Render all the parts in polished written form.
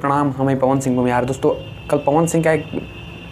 प्रणाम, हम पवन सिंह भूमिहार। दोस्तों, कल पवन सिंह का एक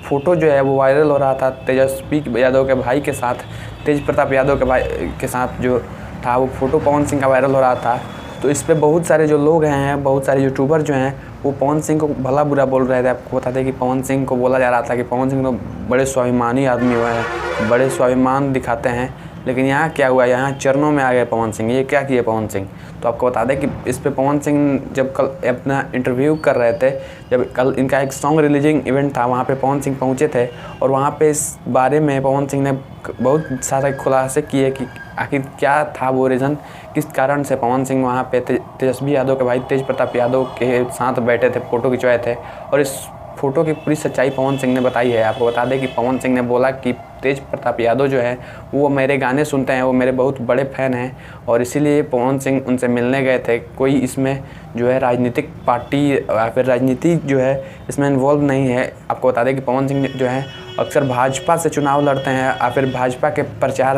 फ़ोटो जो है वो वायरल हो रहा था तेजस्वी यादव के भाई के साथ, तेज प्रताप यादव के भाई के साथ जो था वो फ़ोटो पवन सिंह का वायरल हो रहा था। तो इस पे बहुत सारे जो लोग हैं, बहुत सारे यूट्यूबर जो हैं वो पवन सिंह को भला बुरा बोल रहे थे। आपको बता दें कि पवन सिंह को बोला जा रहा था कि पवन सिंह तो बड़े स्वाभिमानी आदमी हुए हैं, बड़े स्वाभिमान दिखाते हैं, लेकिन यहाँ क्या हुआ, यहाँ चरणों में आ गए पवन सिंह। ये क्या किए पवन सिंह? तो आपको बता दें कि इस पे पवन सिंह जब कल अपना इंटरव्यू कर रहे थे, जब कल इनका एक सॉन्ग रिलीजिंग इवेंट था, वहाँ पे पवन सिंह पहुँचे थे और वहाँ पे इस बारे में पवन सिंह ने बहुत सारे खुलासे किए कि आखिर क्या था वो रीज़न, किस कारण से पवन सिंह वहाँ पे तेजस्वी यादव के भाई तेज प्रताप यादव के साथ बैठे थे, फ़ोटो खिंचवाए थे। और इस फ़ोटो की पूरी सच्चाई पवन सिंह ने बताई है। आपको बता दें कि पवन सिंह ने बोला कि तेज प्रताप यादव जो है वो मेरे गाने सुनते हैं, वो मेरे बहुत बड़े फ़ैन हैं और इसीलिए पवन सिंह उनसे मिलने गए थे। कोई इसमें जो है राजनीतिक पार्टी या फिर राजनीति जो है इसमें इन्वॉल्व नहीं है। आपको बता दें कि पवन सिंह जो है अक्सर भाजपा से चुनाव लड़ते हैं या फिर भाजपा के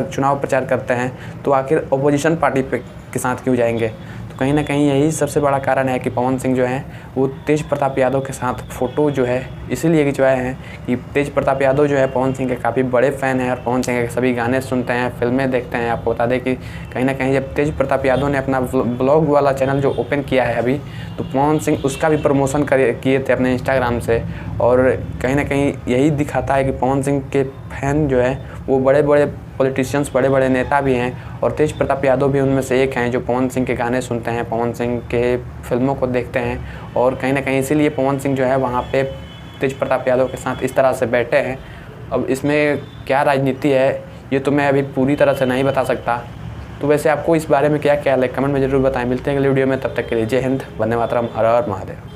चुनाव प्रचार करते हैं, तो आखिर अपोजिशन पार्टी के साथ क्यों जाएंगे? तो कहीं ना कहीं यही सबसे बड़ा कारण है कि पवन सिंह जो है वो तेज प्रताप यादव के साथ फ़ोटो जो है इसीलिए खिंचवाए हैं कि तेज प्रताप यादव जो है पवन सिंह के काफ़ी बड़े फ़ैन हैं और पवन सिंह के सभी गाने सुनते हैं, फिल्में देखते हैं। आपको बता दें कि कहीं ना कहीं जब तेज प्रताप यादव ने अपना ब्लॉग वाला चैनल जो ओपन किया है अभी, तो पवन सिंह उसका भी प्रमोशन किए थे अपने इंस्टाग्राम से। और कहीं ना कहीं यही दिखाता है कि पवन सिंह के फ़ैन जो है वो बड़े बड़े पॉलिटिशियंस, बड़े बड़े नेता भी हैं और तेज प्रताप यादव भी उनमें से एक हैं जो पवन सिंह के गाने सुनते हैं, पवन सिंह के फिल्मों को देखते हैं। और कहीं ना कहीं इसीलिए पवन सिंह जो है वहाँ पे तेज प्रताप यादव के साथ इस तरह से बैठे हैं। अब इसमें क्या राजनीति है ये तो मैं अभी पूरी तरह से नहीं बता सकता। तो वैसे आपको इस बारे में क्या ख्याल है, कमेंट में ज़रूर बताएं। मिलते हैं अगले वीडियो में, तब तक के लिए जय हिंद, वंदे मातरम, हर हर महादेव।